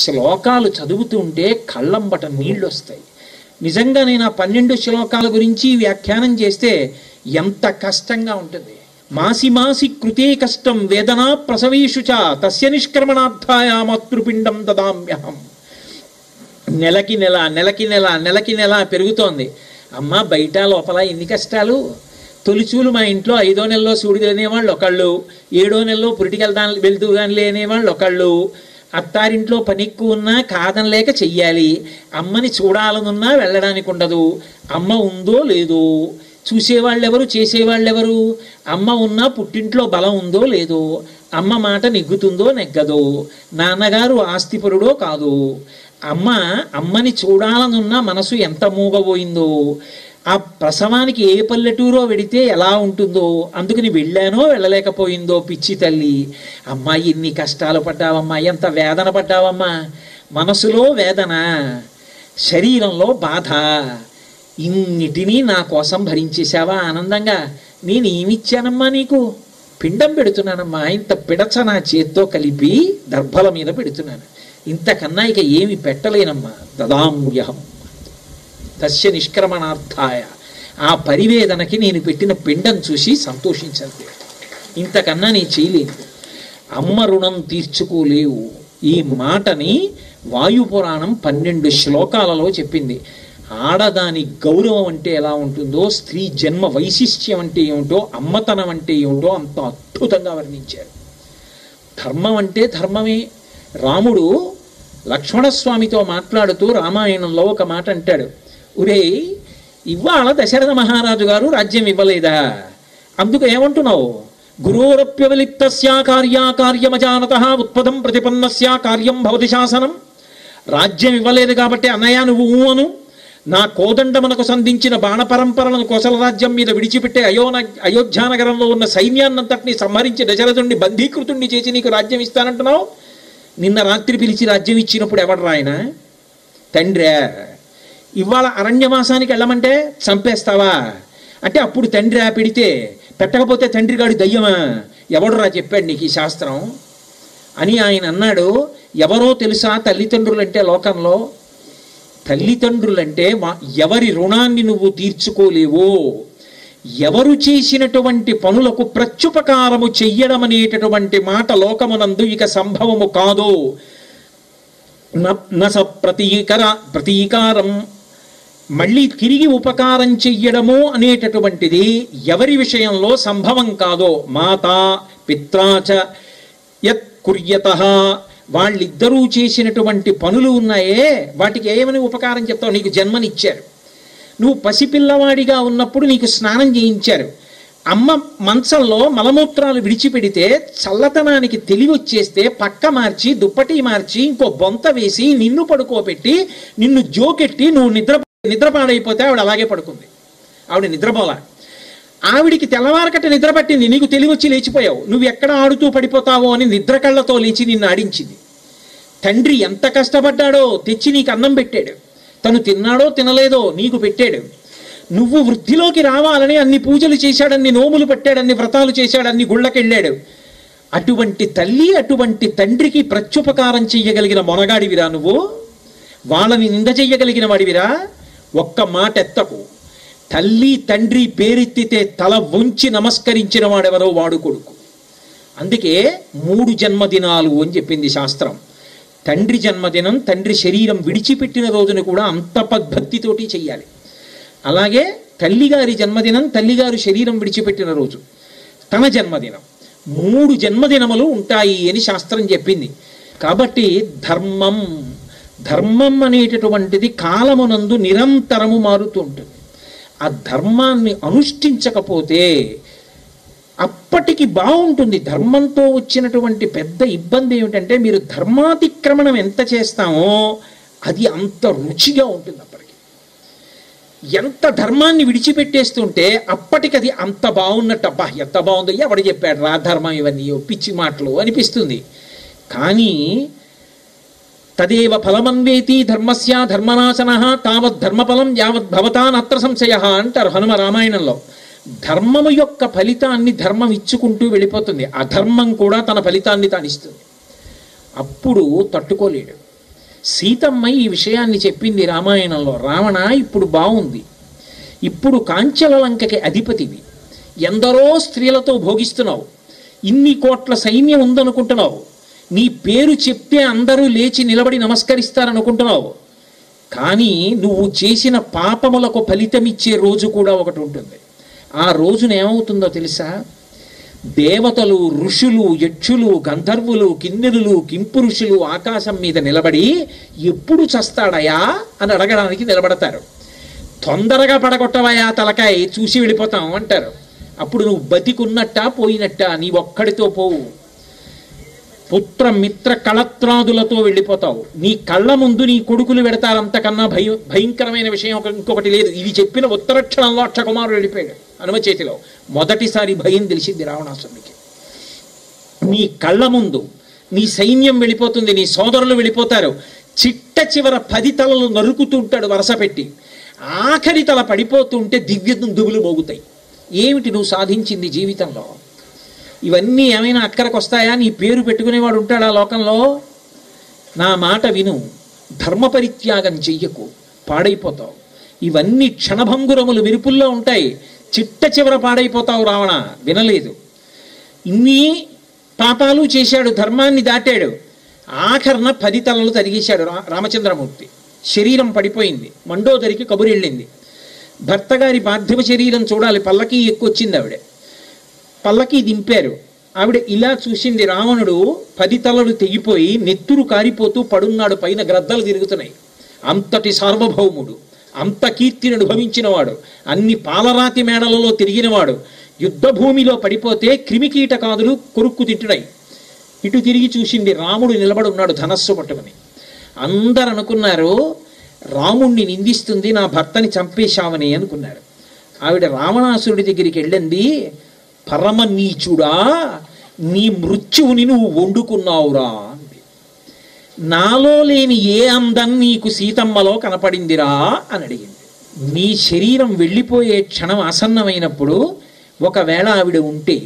శ్లోకాలు చదువుతుంటే కళ్ళంబట నీళ్ళు వస్తాయి. నిజంగా నేను ఆ 12 శ్లోకాల గురించి వ్యాఖ్యానం చేస్తే ఎంత కష్టంగా ఉంటుంది. మాసి మాసి కృతే కష్టం వేదనా ప్రసవేషుచ తస్య నిష్క్రమణార్థాయ మాతృపిండం దదామ్యహం. నెలకి నెల నెలకి నెల నెలకి నెల పెరుగుతోంది. అమ్మ బయట లోపల ఎన్ని కష్టాలు. తొలిచూలు మా ఇంట్లో 5వ నెలలో సూడి లేనేవాళ్ళు ఒకళ్ళు, 7వ నెలలో వెళ్తూ కానీ లేనేవాళ్ళు ఒకళ్ళు, అత్తారింట్లో పని ఎక్కువ ఉన్నా కాదనలేక చెయ్యాలి, అమ్మని చూడాలనున్నా వెళ్ళడానికి ఉండదు, అమ్మ ఉందో లేదో, చూసేవాళ్ళెవరు చేసేవాళ్ళెవరు, అమ్మ ఉన్నా పుట్టింట్లో బలం ఉందో లేదో, అమ్మ మాట నెగ్గుతుందో నెగ్గదో, నాన్నగారు ఆస్తిపరుడో కాదో, అమ్మని చూడాలనున్న మనసు ఎంత మూగబోయిందో, ఆ ప్రసవానికి ఏ పల్లెటూరో వెడితే ఎలా ఉంటుందో, అందుకని వెళ్ళానో వెళ్ళలేకపోయిందో పిచ్చి తల్లి. అమ్మా ఎన్ని కష్టాలు పడ్డావమ్మా, ఎంత వేదన పడ్డావమ్మా. మనసులో వేదన, శరీరంలో బాధ, ఇన్నిటినీ నా కోసం భరించేశావా ఆనందంగా. నేను ఏమిచ్చానమ్మా నీకు? పిండం పెడుతున్నానమ్మా, ఇంత పిడచ నా చేత్తో కలిపి దర్భల మీద పెడుతున్నాను, ఇంతకన్నా ఇక ఏమి పెట్టలేనమ్మా. దదామ్యహం తస్య నిష్క్రమణార్థాయ. ఆ పరివేదనకి నేను పెట్టిన పిండం చూసి సంతోషించండి, ఇంతకన్నా నేను చేయలేను. అమ్మ రుణం తీర్చుకోలేవు. ఈ మాటని వాయుపురాణం 12 శ్లోకాలలో చెప్పింది. ఆడదాని గౌరవం అంటే ఎలా ఉంటుందో, స్త్రీ జన్మ వైశిష్ట్యం అంటే ఏమిటో, అమ్మతనం అంటే ఏమిటో అంత అద్భుతంగా వర్ణించారు. ధర్మం అంటే ధర్మమే. రాముడు లక్ష్మణస్వామితో మాట్లాడుతూ రామాయణంలో ఒక మాట అంటాడు, ఒరే ఇవాళ దశరథ మహారాజు గారు రాజ్యం ఇవ్వలేదా, అందుకు ఏమంటున్నావు? గురోరప్యవలిప్తస్యా కార్యాకార్యమజానత ఉత్పదం ప్రతిపన్నస్యా కార్యం భవతి శాసనం. రాజ్యం ఇవ్వలేదు కాబట్టి అన్నయ్య నువ్వు అను, నా కోదండమునకు సంధించిన బాణ పరంపరలను కోసల రాజ్యం మీద విడిచిపెట్టే అయోధ్యానగరంలో ఉన్న సైన్యాన్నంతటినీ సంహరించి దశరథుణ్ణి బంధీకృతుణ్ణి చేసి నీకు రాజ్యం ఇస్తానంటున్నావు. నిన్న రాత్రి పిలిచి రాజ్యం ఇచ్చినప్పుడు ఎవడు రాయన? తండ్రే. ఇవాళ అరణ్యవాసానికి వెళ్ళమంటే చంపేస్తావా అంటే అప్పుడు తండ్రి పెడితే, పెట్టకపోతే తండ్రి గాడి దయ్యమా? ఎవడురా చెప్పాడు నీకు ఈ శాస్త్రం అని ఆయన అన్నాడు. ఎవరో తెలుసా తల్లిదండ్రులంటే లోకంలో? తల్లిదండ్రులంటే ఎవరి రుణాన్ని నువ్వు తీర్చుకోలేవో, ఎవరు చేసినటువంటి పనులకు ప్రత్యుపకారము చెయ్యడం అనేటటువంటి మాట లోకమునందు ఇక సంభవము కాదు. నస ప్రతీకారం, మళ్ళీ తిరిగి ఉపకారం చెయ్యడము అనేటటువంటిది ఎవరి విషయంలో సంభవం కాదో. మాతా పిత్రాచ యత్ కుర్యతః, వాళ్ళిద్దరూ చేసినటువంటి పనులు ఉన్నాయే వాటికి ఏమని ఉపకారం చెప్తావు? నీకు జన్మనిచ్చారు, నువ్వు పసిపిల్లవాడిగా ఉన్నప్పుడు నీకు స్నానం చేయించారు, అమ్మ మంచంలో మలమూత్రాలు విడిచిపెడితే చల్లతనానికి తెలివి వచ్చేస్తే పక్క మార్చి దుప్పటి మార్చి ఇంకో బొంత వేసి నిన్ను పడుకోబెట్టి నిన్ను జోకెట్టి నువ్వు నిద్రపాడైపోతే ఆవిడ అలాగే పడుకుంది. ఆవిడ నిద్రపోలా. ఆవిడికి తెల్లవారకట్ట నిద్ర పట్టింది, నీకు తెలివి వచ్చి లేచిపోయావు. నువ్వు ఎక్కడ ఆడుతూ పడిపోతావో అని నిద్ర కళ్ళతో లేచి నిన్ను ఆడించింది. తండ్రి ఎంత కష్టపడ్డాడో తెచ్చి నీకు అన్నం పెట్టాడు, తను తిన్నాడో తినలేదో నీకు పెట్టాడు. నువ్వు వృద్ధిలోకి రావాలని అన్ని పూజలు చేశాడు, అన్ని నోములు పెట్టాడు, అన్ని వ్రతాలు చేశాడు, అన్ని గుళ్ళకెళ్ళాడు. అటువంటి తల్లి అటువంటి తండ్రికి ప్రత్యుపకారం చెయ్యగలిగిన మొనగాడివిరా నువ్వు? వాళ్ళని నింద చెయ్యగలిగిన వాడివిరా? ఒక్క మాట ఎత్తకు. తల్లి తండ్రి పేరెత్తితే తల వంచి నమస్కరించిన వాడెవరో వాడు కొడుకు. అందుకే 3 జన్మదినాలు అని చెప్పింది శాస్త్రం. తండ్రి జన్మదినం, తండ్రి శరీరం విడిచిపెట్టిన రోజున కూడా అంత భక్తితోటి చెయ్యాలి. అలాగే తల్లిగారి జన్మదినం, తల్లిగారు శరీరం విడిచిపెట్టిన రోజు తన జన్మదినం, 3 జన్మదినములు ఉంటాయి అని శాస్త్రం చెప్పింది. కాబట్టి ధర్మం అనేటటువంటిది కాలమునందు నిరంతరము మారుతూ ఉంటుంది. ఆ ధర్మాన్ని అనుష్ఠించకపోతే అప్పటికి బాగుంటుంది. ధర్మంతో వచ్చినటువంటి పెద్ద ఇబ్బంది ఏమిటంటే, మీరు ధర్మాతిక్రమణం ఎంత చేస్తామో అది అంత రుచిగా ఉంటుంది. అప్పటికి ఎంత ధర్మాన్ని విడిచిపెట్టేస్తుంటే అప్పటికి అది అంత బాగున్నట్టు, అబ్బా ఎంత బాగుందో, ఎవడు చెప్పాడు రా ధర్మం, ఇవన్నీ పిచ్చి మాటలు అనిపిస్తుంది. కానీ తదేవ ఫలమన్వేతి ధర్మస్య ధర్మనాశన తావత్ ధర్మఫలం యావత్ భవతానత్ర సంశయ అంటారు హనుమ రామాయణంలో. ధర్మము యొక్క ఫలితాన్ని ధర్మం ఇచ్చుకుంటూ వెళ్ళిపోతుంది, అధర్మం కూడా తన ఫలితాన్ని తానిస్తుంది. అప్పుడు తట్టుకోలేడు. సీతమ్మ ఈ విషయాన్ని చెప్పింది రామాయణంలో. రావణ, ఇప్పుడు బాగుంది, ఇప్పుడు కాంచల లంకకి అధిపతివి, ఎందరో స్త్రీలతో భోగిస్తున్నావు, ఇన్ని కోట్ల సైన్యం ఉందనుకుంటున్నావు, నీ పేరు చెప్తే అందరూ లేచి నిలబడి నమస్కరిస్తారనుకుంటున్నావు. కానీ నువ్వు చేసిన పాపములకు ఫలితమిచ్చే రోజు కూడా ఒకటి ఉంటుంది. ఆ రోజున ఏమవుతుందో తెలుసా? దేవతలు, ఋషులు, యక్షులు, గంధర్వులు, కిన్నెరులు, కింపురుషులు ఆకాశం మీద నిలబడి ఎప్పుడు చస్తాడయా అని అడగడానికి నిలబడతారు. తొందరగా పడగొట్టవయా తలకాయ, చూసి వెళ్ళిపోతాం అంటారు. అప్పుడు నువ్వు బతికున్నట్టా పోయినట్టా? నీ ఒక్కడితో పోవు, పుత్ర మిత్ర కళత్రాదులతో వెళ్ళిపోతావు. నీ కళ్ళ ముందు నీ కొడుకులు పెడతారు. అంతకన్నా భయంకరమైన విషయం ఇంకొకటి లేదు. ఇది చెప్పిన ఉత్తరక్షణంలో అక్షకుమారుడు వెళ్ళిపోయాడు హనుమ చేతిలో. మొదటిసారి భయం తెలిసింది రావణాసురుడికి. నీ కళ్ళ ముందు నీ సైన్యం వెళ్ళిపోతుంది, నీ సోదరులు వెళ్ళిపోతారు. చిట్ట చివర 10 తలలు నరుకుతుంటాడు వరస పెట్టి. ఆఖరి తల పడిపోతుంటే దివ్య దుందువులు మోగుతాయి. ఏమిటి నువ్వు సాధించింది జీవితంలో? ఇవన్నీ ఏమైనా అక్కడికి వస్తాయా? నీ పేరు పెట్టుకునేవాడు ఉంటాడా లోకంలో? నా మాట విను, ధర్మ పరిత్యాగం చెయ్యకు, పాడైపోతావు. ఇవన్నీ క్షణభంగురములు, మెరుపుల్లో ఉంటాయి. చిట్ట చివర పాడైపోతావు. రావణ వినలేదు. ఇన్ని పాపాలు చేశాడు, ధర్మాన్ని దాటాడు. ఆఖరణ 10 తలలు తరిగేశాడు రామచంద్రమూర్తి. శరీరం పడిపోయింది. మండోదరికి కబురు వెళ్ళింది. భర్త గారి పార్థివ శరీరం చూడాలి. పల్లకి ఎక్కువచ్చింది. ఆవిడ పల్లకి దింపారు. ఆవిడ ఇలా చూసింది. రావణుడు 10 తలలు తెగిపోయి నెత్తురు కారిపోతూ పడున్నాడు. పైన గ్రద్దలు తిరుగుతున్నాయి. అంతటి సార్వభౌముడు, అంత కీర్తిని అనుభవించినవాడు, అన్ని పాలరాతి మేడలలో తిరిగినవాడు యుద్ధభూమిలో పడిపోతే క్రిమికీటకాదులు కొరుక్కు తింటున్నాయి. ఇటు తిరిగి చూసింది. రాముడు నిలబడి ఉన్నాడు ధనస్సు పట్టుకుని. అందరు అనుకున్నారు రాముణ్ణి నిందిస్తుంది, నా భర్తని చంపేశామని అనుకున్నారు. ఆవిడ రావణాసురుడి దగ్గరికి వెళ్ళింది. పరమ నీచుడా, నీ మృత్యువుని నువ్వు వండుకున్నావురా అంది. నాలో లేని ఏ అందం నీకు సీతమ్మలో కనపడిందిరా అని అడిగింది. నీ శరీరం వెళ్ళిపోయే క్షణం ఆసన్నమైనప్పుడు ఒకవేళ ఆవిడ ఉంటే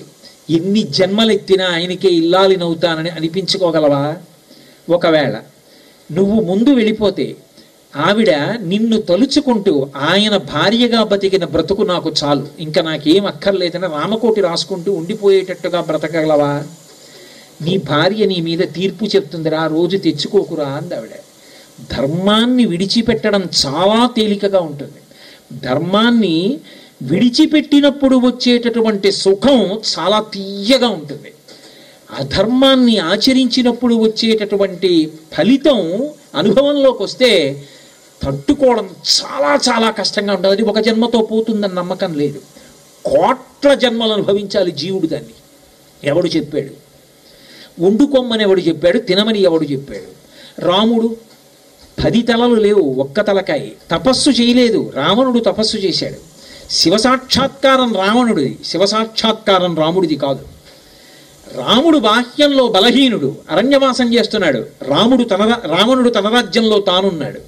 ఎన్ని జన్మలెత్తినా ఆయనకే ఇల్లాలినవుతానని అనిపించుకోగలవా? ఒకవేళ నువ్వు ముందు వెళ్ళిపోతే ఆవిడ నిన్ను తలుచుకుంటూ ఆయన భార్యగా బతికిన బ్రతుకు నాకు చాలు, ఇంకా నాకేం అక్కర్లేదని రామకోటి రాసుకుంటూ ఉండిపోయేటట్టుగా బ్రతకగలవా? నీ భార్య నీ మీద తీర్పు చెప్తుందిరా, రోజు తెచ్చుకోకురా అంది ఆవిడ. ధర్మాన్ని విడిచిపెట్టడం చాలా తేలికగా ఉంటుంది. ధర్మాన్ని విడిచిపెట్టినప్పుడు వచ్చేటటువంటి సుఖం చాలా తీయగా ఉంటుంది. అధర్మాన్ని ఆచరించినప్పుడు వచ్చేటటువంటి ఫలితం అనుభవంలోకి వస్తే తట్టుకోవడం చాలా చాలా కష్టంగా ఉంటుంది. అది ఒక జన్మతో పోతుందని నమ్మకం లేదు. కోట్ల జన్మలు అనుభవించాలి జీవుడు దాన్ని. ఎవడు చెప్పాడు? వండుకోమ్మని ఎవడు చెప్పాడు? తినమని ఎవడు చెప్పాడు? రాముడు 10 తలలు లేవు, ఒక్క తలకాయ. తపస్సు చేయలేదు, రావణుడు తపస్సు చేశాడు. శివసాక్షాత్కారం రావణుడిది, శివసాక్షాత్కారం రాముడిది కాదు. రాముడు బాహ్యంలో బలహీనుడు, అరణ్యవాసం చేస్తున్నాడు. రావణుడు తన రాజ్యంలో తానున్నాడు.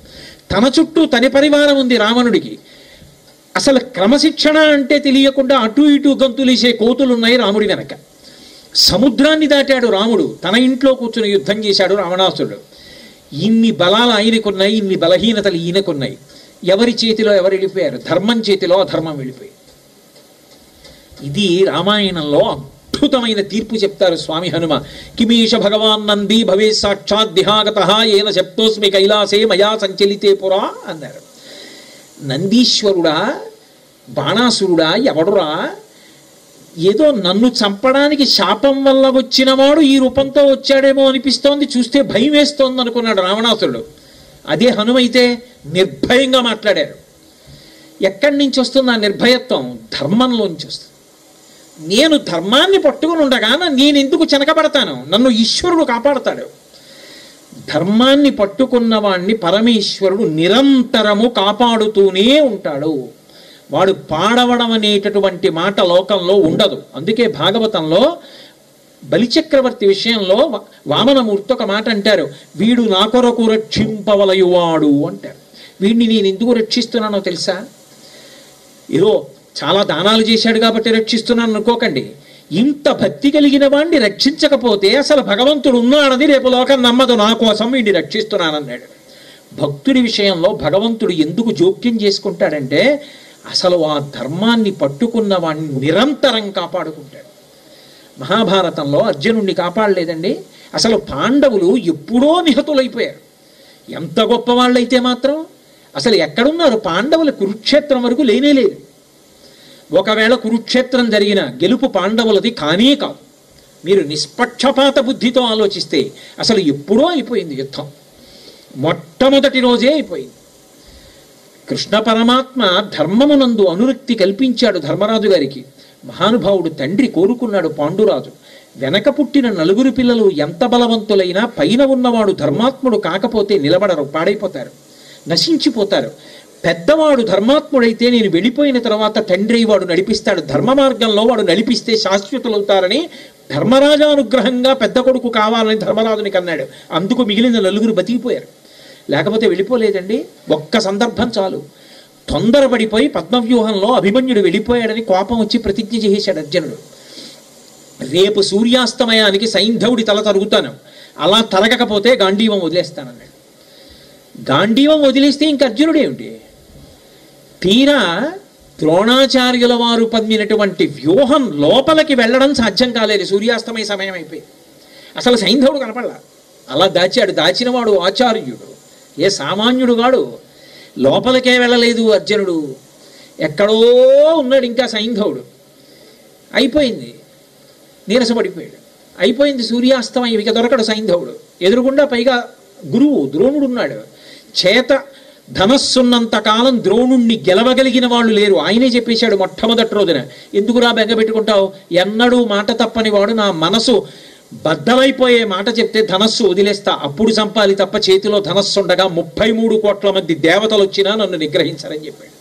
తన చుట్టూ తన పరివారం ఉంది రావణుడికి. అసలు క్రమశిక్షణ అంటే తెలియకుండా అటు ఇటు గంతులేసే కోతులున్నాయి రాముడి వెనక. సముద్రాన్ని దాటాడు రాముడు, తన ఇంట్లో కూర్చుని యుద్ధం చేశాడు రావణాసురుడు. ఇన్ని బలాలు ఆయనకున్నాయి, ఇన్ని బలహీనతలు ఈయనకున్నాయి. ఎవరి చేతిలో ఎవరు వెళ్ళిపోయారు? ధర్మం చేతిలో అధర్మం వెళ్ళిపోయి. ఇది రామాయణంలో అద్భుతమైన తీర్పు చెప్తారు స్వామి హనుమ. కిమీష భగవాన్ నంది భవే సాక్షాత్ దిహాగత ఏన శప్తోస్మి కైలాసే మయా సంచలితే పురా అన్నారు. నందీశ్వరుడా, బాణాసురుడా, ఎవడురా? ఏదో నన్ను చంపడానికి శాపం వల్ల వచ్చినవాడు ఈ రూపంతో వచ్చాడేమో అనిపిస్తోంది, చూస్తే భయం వేస్తోంది అనుకున్నాడు రావణాసురుడు. అదే హనుమైతే నిర్భయంగా మాట్లాడారు. ఎక్కడి నుంచి వస్తుంది ఆ నిర్భయత్వం? ధర్మంలోంచి వస్తుంది. నేను ధర్మాన్ని పట్టుకుని ఉండగా నేను ఎందుకు చెనకబడతాను? నన్ను ఈశ్వరుడు కాపాడతాడు. ధర్మాన్ని పట్టుకున్న వాణ్ణి పరమేశ్వరుడు నిరంతరము కాపాడుతూనే ఉంటాడు. వాడు పాడవడం అనేటటువంటి మాట లోకంలో ఉండదు. అందుకే భాగవతంలో బలిచక్రవర్తి విషయంలో వామనమూర్తి ఒక మాట అంటారు, వీడు నా కొరకు రక్షింపవలయువాడు అంటారు. వీడిని నేను ఎందుకు రక్షిస్తున్నానో తెలుసా? ఏదో చాలా దానాలు చేశాడు కాబట్టి రక్షిస్తున్నాను అనుకోకండి. ఇంత భక్తి కలిగిన వాడిని రక్షించకపోతే అసలు భగవంతుడు ఉన్నాడని రేపు లోకం నమ్మదు. నా కోసం వీడిని రక్షిస్తున్నానన్నాడు. భక్తుడి విషయంలో భగవంతుడు ఎందుకు జోక్యం చేసుకుంటాడంటే అసలు ఆ ధర్మాన్ని పట్టుకున్న వాడిని నిరంతరం కాపాడుకుంటాడు. మహాభారతంలో అర్జునుడిని కాపాడలేదండి. అసలు పాండవులు ఎప్పుడో నిహతులైపోయారు. ఎంత గొప్పవాళ్ళైతే మాత్రం అసలు ఎక్కడున్నారు పాండవులు? కురుక్షేత్రం వరకు లేనేలేదు. ఒకవేళ కురుక్షేత్రం జరిగిన గెలుపు పాండవులది కానే కాదు. మీరు నిష్పక్షపాత బుద్ధితో ఆలోచిస్తే అసలు ఎప్పుడో అయిపోయింది యుద్ధం. మొట్టమొదటి రోజే అయిపోయింది. కృష్ణ పరమాత్మ ధర్మమునందు అనురక్తి కల్పించాడు ధర్మరాజు గారికి. మహానుభావుడు తండ్రి కోరుకున్నాడు పాండురాజు, వెనక పుట్టిన నలుగురు పిల్లలు ఎంత బలవంతులైనా పైన ఉన్నవాడు ధర్మాత్ముడు కాకపోతే నిలబడరు, పాడైపోతారు, నశించిపోతారు. పెద్దవాడు ధర్మాత్ముడైతే నేను వెళ్ళిపోయిన తర్వాత తండ్రి వాడు నడిపిస్తాడు, ధర్మ మార్గంలో వాడు నడిపిస్తే శాశ్వతులవుతారని ధర్మరాజానుగ్రహంగా పెద్ద కొడుకు కావాలని ధర్మరాజునికి అన్నాడు. అందుకు మిగిలిన నలుగురు బతికిపోయారు, లేకపోతే వెళ్ళిపోలేదండి. ఒక్క సందర్భం చాలు, తొందరపడిపోయి పద్మవ్యూహంలో అభిమన్యుడు వెళ్ళిపోయాడని కోపం వచ్చి ప్రతిజ్ఞ చేసేశాడు అర్జునుడు. రేపు సూర్యాస్తమయానికి సైంధవుడి తల తరుగుతాను, అలా తరగకపోతే గాంధీవం వదిలేస్తానన్నాడు. గాంధీవం వదిలేస్తే ఇంక అర్జునుడేమిటి? తీరా ద్రోణాచార్యుల వారు పన్నినటువంటి వ్యూహం లోపలికి వెళ్ళడం సాధ్యం కాలేదు. సూర్యాస్తమయ సమయం అయిపోయింది. అసలు సైంధవుడు కనపడలా. అలా దాచాడు. దాచినవాడు ఆచార్యుడు, ఏ సామాన్యుడు కాడు. లోపలికే వెళ్ళలేదు అర్జునుడు, ఎక్కడో ఉన్నాడు ఇంకా సైంధవుడు. అయిపోయింది, నీరసపడిపోయాడు. అయిపోయింది సూర్యాస్తమయం, ఇక దొరకడు సైంధవుడు. ఎదురుగుండా పైగా గురువు ద్రోణుడు ఉన్నాడు. చేత ధనస్సున్నంత కాలం ద్రోణుణ్ణి గెలవగలిగిన వాళ్ళు లేరు. ఆయనే చెప్పేశాడు మొట్టమొదటి రోజున, ఎందుకురా బెంగ పెట్టుకుంటావు, ఎన్నడూ మాట తప్పని వాడు, నా మనసు బద్దలైపోయే మాట చెప్తే ధనస్సు వదిలేస్తా, అప్పుడు చంపాలి తప్ప చేతిలో ధనస్సు ఉండగా 33 కోట్ల మంది దేవతలు వచ్చినా నన్ను నిగ్రహించరని చెప్పాడు.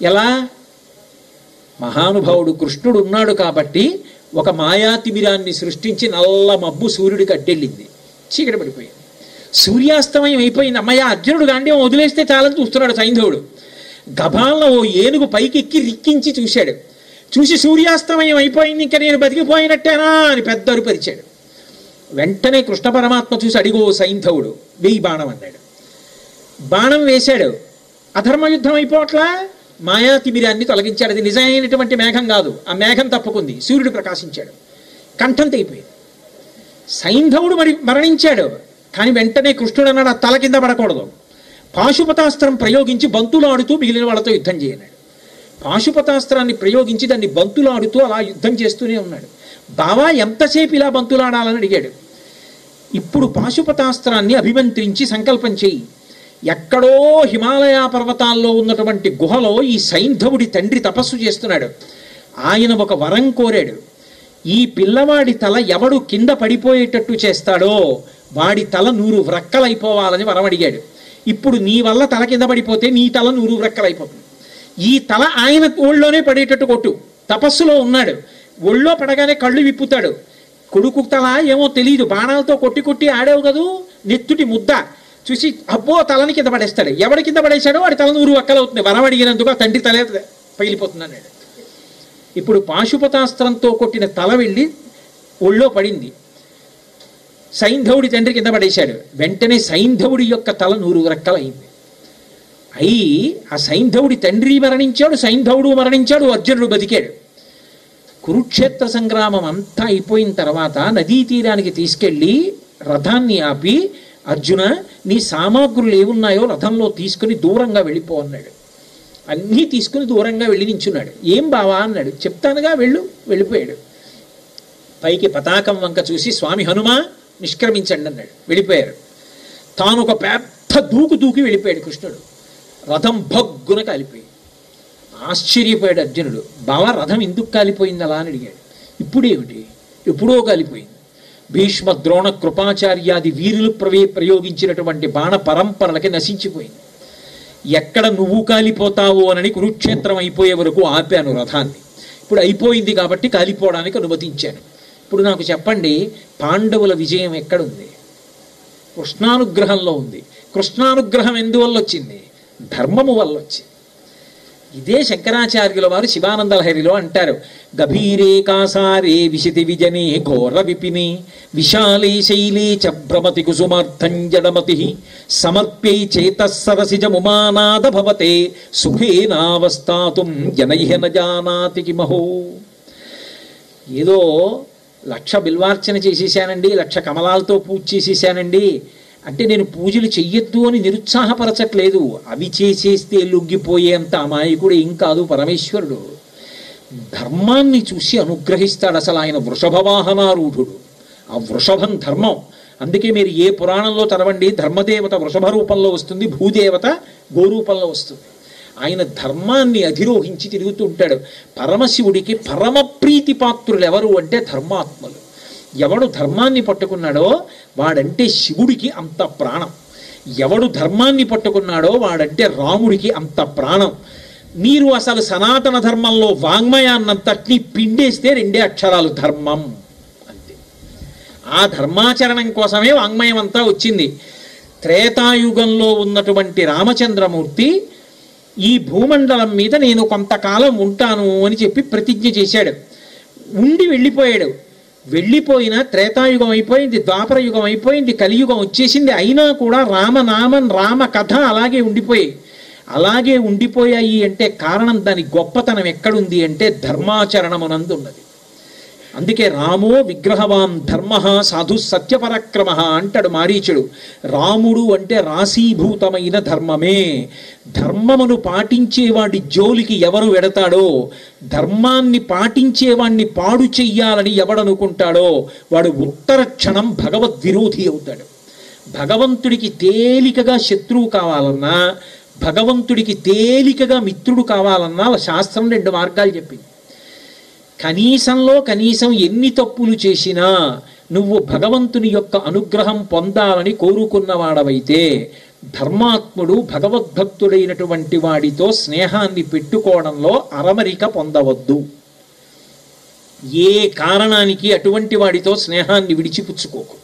ఎలా? మహానుభావుడు కృష్ణుడు ఉన్నాడు కాబట్టి ఒక మాయాతిమిరాన్ని సృష్టించి నల్ల మబ్బు సూర్యుడికి అడ్డెళ్ళింది, చీకటి పడిపోయింది. సూర్యాస్తమయం అయిపోయింది. అమ్మయ్య అర్జునుడు గాంధీవం వదిలేస్తే చాలని చూస్తున్నాడు సైంధవుడు. గభాల్లో ఓ ఏనుగు పైకెక్కి రిక్కించి చూశాడు. చూసి సూర్యాస్తమయం అయిపోయింది, ఇంకా నేను బతికిపోయినట్టేనా అని పెద్ద అరుపరిచాడు. వెంటనే కృష్ణ పరమాత్మ చూసి, అడిగో సైంధవుడు, వెయ్యి బాణం అన్నాడు. బాణం వేశాడు. అధర్మయుద్ధం అయిపోవట్లా, మాయాతిమిరాన్ని తొలగించాడు. అది నిజమైనటువంటి మేఘం కాదు, ఆ మేఘం తప్పుకుంది, సూర్యుడు ప్రకాశించాడు, కంఠం తెగిపోయింది. సైంధవుడు మరణించాడు. కానీ వెంటనే కృష్ణుడు అన్నాడు, ఆ తల కింద పడకూడదు, పాశుపతాస్త్రం ప్రయోగించి బంతులాడుతూ మిగిలిన వాళ్ళతో యుద్ధం చేయన్నాడు. పాశుపతాస్త్రాన్ని ప్రయోగించి దాన్ని బంతులాడుతూ అలా యుద్ధం చేస్తూనే ఉన్నాడు. బావా ఎంతసేపు ఇలా బంతులాడాలని అడిగాడు. ఇప్పుడు పాశుపతాస్త్రాన్ని అభిమంత్రించి సంకల్పం చెయ్యి. ఎక్కడో హిమాలయ పర్వతాల్లో ఉన్నటువంటి గుహలో ఈ సైంధవుడి తండ్రి తపస్సు చేస్తున్నాడు. ఆయన ఒక వరం కోరాడు. ఈ పిల్లవాడి తల ఎవడు కింద పడిపోయేటట్టు చేస్తాడో వాడి తల 100 వ్రక్కలైపోవాలని వరం అడిగాడు. ఇప్పుడు నీ వల్ల తల కింద పడిపోతే నీ తల 100 వ్రక్కలైపోతుంది. ఈ తల ఆయన ఒళ్ళోనే పడేటట్టు కొట్టు. తపస్సులో ఉన్నాడు, ఒళ్ళో పడగానే కళ్ళు విప్పుతాడు. కొడుకు తల ఏమో తెలియదు, బాణాలతో కొట్టి కొట్టి ఆడేవు కదూ, నెత్తుటి ముద్ద చూసి అబ్బో తలని కింద పడేస్తాడు. ఎవడి కింద పడేశాడో వాడి తల 100 వక్కలవుతుంది. వరం అడిగినందుకు ఆ తండ్రి తలే పగిలిపోతుంది అన్నాడు. ఇప్పుడు పాశుపతాస్త్రంతో కొట్టిన తల వెళ్ళి ఒళ్ళో పడింది. సైంధవుడి తండ్రి కింద పడేశాడు. వెంటనే సైంధవుడి యొక్క తల 100 వ్రక్కలైంది. అయి ఆ సైంధవుడి తండ్రి మరణించాడు, సైంధవుడు మరణించాడు, అర్జునుడు బతికాడు. కురుక్షేత్ర సంగ్రామం అంతా అయిపోయిన తర్వాత నదీ తీరానికి తీసుకెళ్ళి రథాన్ని ఆపి, అర్జున నీ సామాగ్రులు ఏమున్నాయో రథంలో తీసుకుని దూరంగా వెళ్ళిపో అన్నాడు. అన్నీ తీసుకుని దూరంగా వెళ్ళి నించున్నాడు. ఏం బావా అన్నాడు. చెప్తానుగా వెళ్ళు. వెళ్ళిపోయాడు. పైకి పతాకం వంక చూసి స్వామి హనుమ నిష్క్రమించండి అన్నాడు. వెళ్ళిపోయారు. తాను ఒక పెద్ద దూకి వెళ్ళిపోయాడు కృష్ణుడు. రథం భగ్గున కాలిపోయి ఆశ్చర్యపోయాడు అర్జునుడు. బావా రథం ఎందుకు కాలిపోయింది అలా అని అడిగాడు. ఇప్పుడేమిటి, ఎప్పుడో కాలిపోయింది. భీష్మ ద్రోణ కృపాచార్యాది వీరులు ప్రయోగించినటువంటి బాణ పరంపరలకి నశించిపోయింది. ఎక్కడ నువ్వు కాలిపోతావు అని కురుక్షేత్రం అయిపోయే వరకు ఆపాను రథాన్ని. ఇప్పుడు అయిపోయింది కాబట్టి కాలిపోవడానికి అనుమతించాను. ఇప్పుడు నాకు చెప్పండి, పాండవుల విజయం ఎక్కడుంది? కృష్ణానుగ్రహంలో ఉంది. కృష్ణానుగ్రహం ఎందువల్ల వచ్చింది? ధర్మము వల్ల వచ్చింది. ఇదే శంకరాచార్యుల వారు శివానంద లహరిలో అంటారు, గభీరే కాసారే విశతి విజనే ఘోర విపిని విశాలే శైలే చ భ్రమతి కుసుమార్థం జడమతి సమర్ప్యై చేతసరసిజముమానాద భవతే సుఖేనావస్థాతుం జనైహ న జానాతి కిమహో. ఏదో 1,00,000 బిల్వార్చన చేసేసానండి, 1,00,000 కమలాలతో పూజ చేసేసానండి అంటే నేను పూజలు చెయ్యొద్దు అని నిరుత్సాహపరచట్లేదు. అవి చేసేస్తే లొంగిపోయేంత అమాయకుడు ఏం కాదు పరమేశ్వరుడు. ధర్మాన్ని చూసి అనుగ్రహిస్తాడు. అసలు ఆయన వృషభవాహనారూఢుడు. ఆ వృషభం ధర్మం. అందుకే మీరు ఏ పురాణంలో చదవండి, ధర్మదేవత వృషభ రూపంలో వస్తుంది, భూదేవత గోరూపంలో వస్తుంది. ఆయన ధర్మాన్ని అధిరోహించి తిరుగుతూ ఉంటాడు. పరమశివుడికి పరమ ప్రీతి పాత్రులు ఎవరు అంటే ధర్మాత్మలు. ఎవడు ధర్మాన్ని పట్టుకున్నాడో వాడంటే శివుడికి అంత ప్రాణం. ఎవడు ధర్మాన్ని పట్టుకున్నాడో వాడంటే రాముడికి అంత ప్రాణం. మీరు అసలు సనాతన ధర్మంలో వాంగ్మయాన్నంతటినీ పిండేస్తే 2 అక్షరాలు ధర్మం అంతే. ఆ ధర్మాచరణం కోసమే వాంగ్మయం అంతా వచ్చింది. త్రేతాయుగంలో ఉన్నటువంటి రామచంద్రమూర్తి ఈ భూమండలం మీద నేను కొంతకాలం ఉంటాను అని చెప్పి ప్రతిజ్ఞ చేశాడు. ఉండి వెళ్ళిపోయాడు. వెళ్ళిపోయిన త్రేతాయుగం అయిపోయింది, ద్వాపరయుగం అయిపోయింది, కలియుగం వచ్చేసింది. అయినా కూడా రామనామం రామ కథ అలాగే ఉండిపోయాయి. అలాగే ఉండిపోయాయి అంటే కారణం, దాని గొప్పతనం ఎక్కడుంది అంటే ధర్మాచరణమునందు ఉన్నది. అందుకే రామో విగ్రహవాన్ ధర్మ సాధు సత్యపరాక్రమ అంటాడు మారీచుడు. రాముడు అంటే రాశీభూతమైన ధర్మమే. ధర్మమును పాటించేవాడి జోలికి ఎవరు వెడతాడో, ధర్మాన్ని పాటించేవాడిని పాడు చెయ్యాలని ఎవడనుకుంటాడో వాడు ఉత్తర క్షణం భగవద్విరోధి అవుతాడు. భగవంతుడికి తేలికగా శత్రువు కావాలన్నా, భగవంతుడికి తేలికగా మిత్రుడు కావాలన్నా శాస్త్రం 2 మార్గాలు చెప్పింది. కనీసంలో కనీసం ఎన్ని తప్పులు చేసినా నువ్వు భగవంతుని యొక్క అనుగ్రహం పొందాలని కోరుకున్నవాడవైతే ధర్మాత్ముడు భగవద్భక్తుడైనటువంటి వాడితో స్నేహాన్ని పెట్టుకోవడంలో అరమరిక పొందవద్దు. ఏ కారణానికి అటువంటి వాడితో స్నేహాన్ని విడిచిపుచ్చుకోకు.